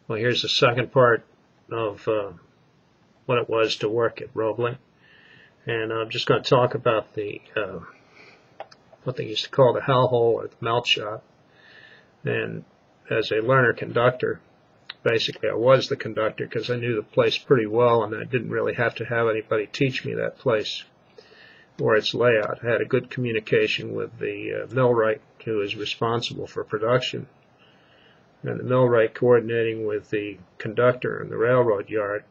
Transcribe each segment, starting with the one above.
Well, here's the second part of what it was to work at Roebling, and I'm just going to talk about the what they used to call the hell hole or the melt shop. And as a learner conductor, basically I was the conductor because I knew the place pretty well, and I didn't really have to have anybody teach me that place or its layout. I had a good communication with the millwright who was responsible for production, and the millwright coordinating with the conductor in the railroad yard.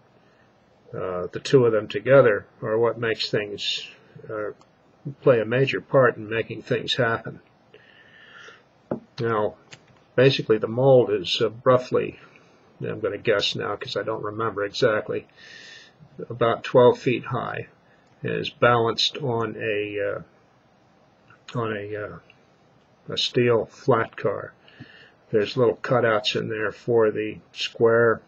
The two of them together are what makes things play a major part in making things happen. Now, basically the mold is roughly, I'm going to guess now because I don't remember exactly, about 12 feet high, and is balanced on a steel flat car. There's little cutouts in there for the square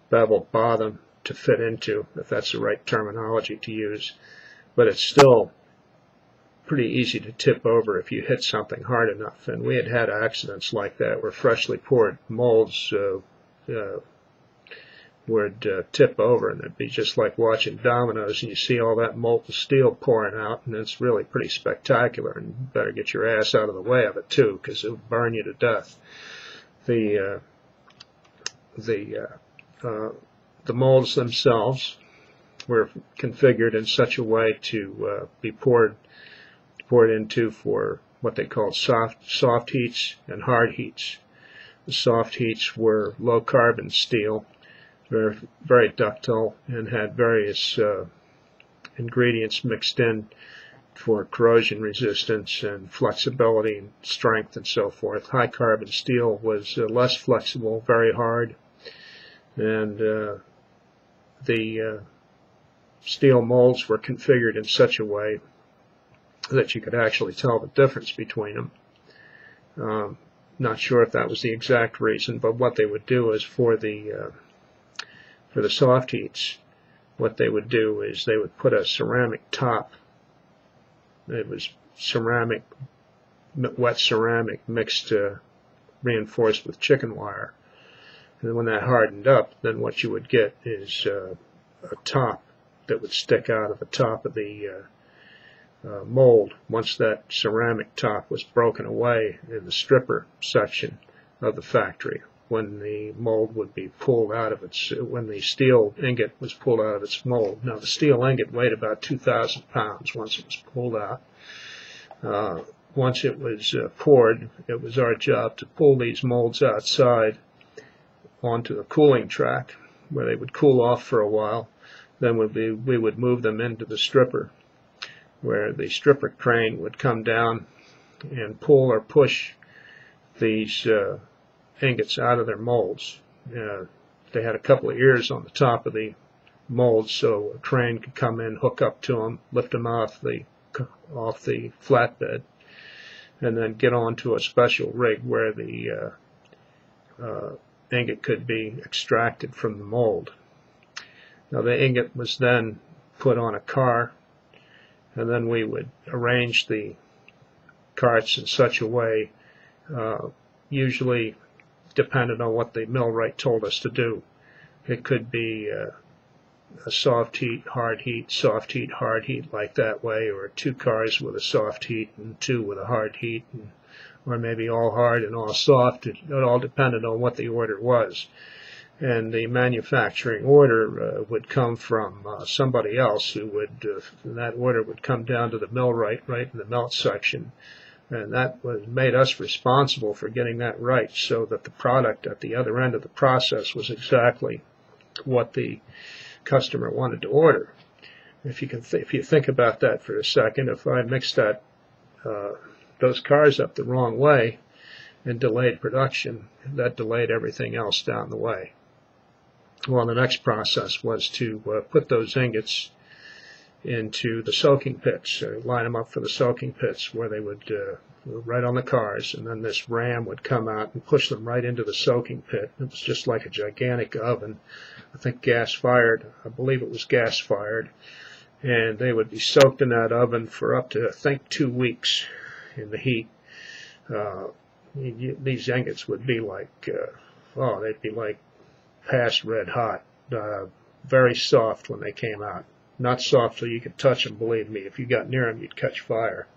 beveled bottom to fit into, if that's the right terminology to use. But it's still pretty easy to tip over if you hit something hard enough. And we had accidents like that where freshly poured molds would tip over, and it'd be just like watching dominoes, and you see all that molten steel pouring out, and it's really pretty spectacular, and you better get your ass out of the way of it too, because it'll burn you to death. The molds themselves were configured in such a way to be poured into for what they called soft heats and hard heats. The soft heats were low carbon steel, very ductile, and had various ingredients mixed in for corrosion resistance and flexibility and strength and so forth. High carbon steel was less flexible, very hard, and the steel molds were configured in such a way that you could actually tell the difference between them. Not sure if that was the exact reason, but what they would do is for the soft heats, what they would do is they would put a ceramic top. It was ceramic, wet ceramic mixed reinforced with chicken wire. And when that hardened up, then what you would get is a top that would stick out of the top of the mold once that ceramic top was broken away in the stripper section of the factory. When the mold would be pulled out of its, when the steel ingot was pulled out of its mold. Now the steel ingot weighed about 2,000 pounds once it was pulled out. Once it was poured, it was our job to pull these molds outside onto the cooling track where they would cool off for a while. Then we would move them into the stripper, where the stripper crane would come down and pull or push these ingots out of their molds. They had a couple of ears on the top of the molds, so a crane could come in, hook up to them, lift them off the flatbed, and then get onto a special rig where the ingot could be extracted from the mold. Now the ingot was then put on a car, and then we would arrange the carts in such a way, usually dependent on what the millwright told us to do. It could be a soft heat, hard heat, soft heat, hard heat, like that way, or two cars with a soft heat and two with a hard heat, or maybe all hard and all soft. It all depended on what the order was. And the manufacturing order would come from somebody else who would, that order would come down to the millwright right in the melt section. And that made us responsible for getting that right, so that the product at the other end of the process was exactly what the customer wanted to order. If you think about that for a second, if I mixed those cars up the wrong way and delayed production, that delayed everything else down the way. Well, the next process was to put those ingots into the soaking pits, line them up for the soaking pits, where they would right on the cars, and then this ram would come out and push them right into the soaking pit. It was just like a gigantic oven, I think gas-fired. I believe it was gas-fired, and they would be soaked in that oven for up to, I think, 2 weeks in the heat. These ingots would be like oh, they'd be like past red hot. Very soft when they came out. Not soft so you could touch them, believe me. If you got near them, you'd catch fire.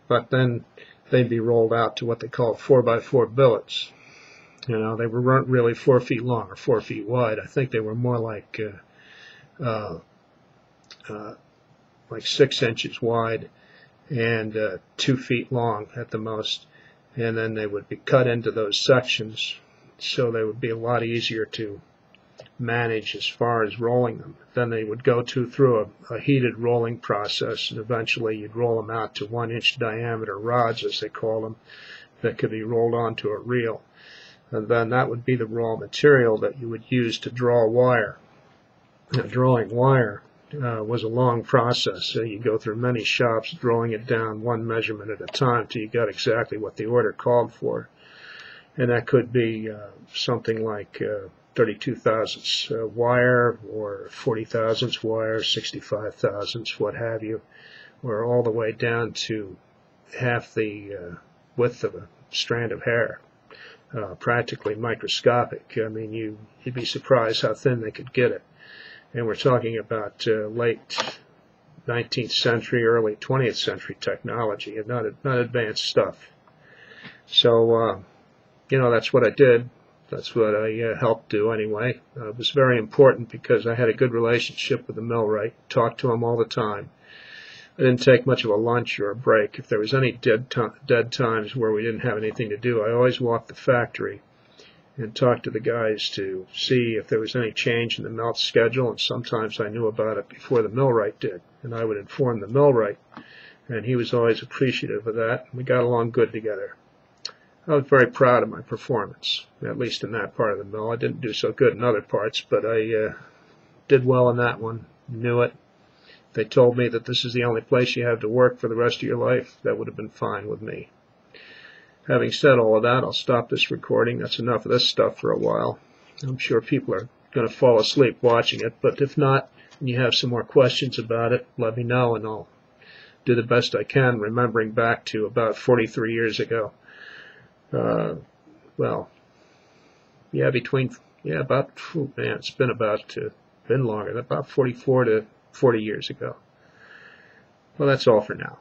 But then they'd be rolled out to what they call 4x4 billets. You know, they weren't really 4 feet long or 4 feet wide. I think they were more like 6 inches wide and 2 feet long at the most. And then they would be cut into those sections, so they would be a lot easier to manage as far as rolling them. Then they would go through a heated rolling process, and eventually you'd roll them out to 1-inch diameter rods, as they call them, that could be rolled onto a reel. And then that would be the raw material that you would use to draw wire. Now, drawing wire was a long process. So you go through many shops drawing it down one measurement at a time till you got exactly what the order called for. And that could be something like 32 thousandths wire, or 40 thousandths wire, 65 thousandths, what have you, or all the way down to half the width of a strand of hair. Practically microscopic. I mean, you'd be surprised how thin they could get it. And we're talking about late 19th century, early 20th century technology, and not advanced stuff. So, you know, that's what I did. That's what I helped do anyway. It was very important because I had a good relationship with the millwright, talked to him all the time. I didn't take much of a lunch or a break. If there was any dead times where we didn't have anything to do, I always walked the factory and talked to the guys to see if there was any change in the melt schedule, and sometimes I knew about it before the millwright did, and I would inform the millwright, and he was always appreciative of that. We got along good together. I was very proud of my performance, at least in that part of the mill. I didn't do so good in other parts, but I did well in that one, knew it. If they told me that this is the only place you have to work for the rest of your life, that would have been fine with me. Having said all of that, I'll stop this recording. That's enough of this stuff for a while. I'm sure people are going to fall asleep watching it, but if not, and you have some more questions about it, let me know, and I'll do the best I can, remembering back to about 43 years ago. Well, yeah, it's been longer, about 44 to 40 years ago. Well, that's all for now.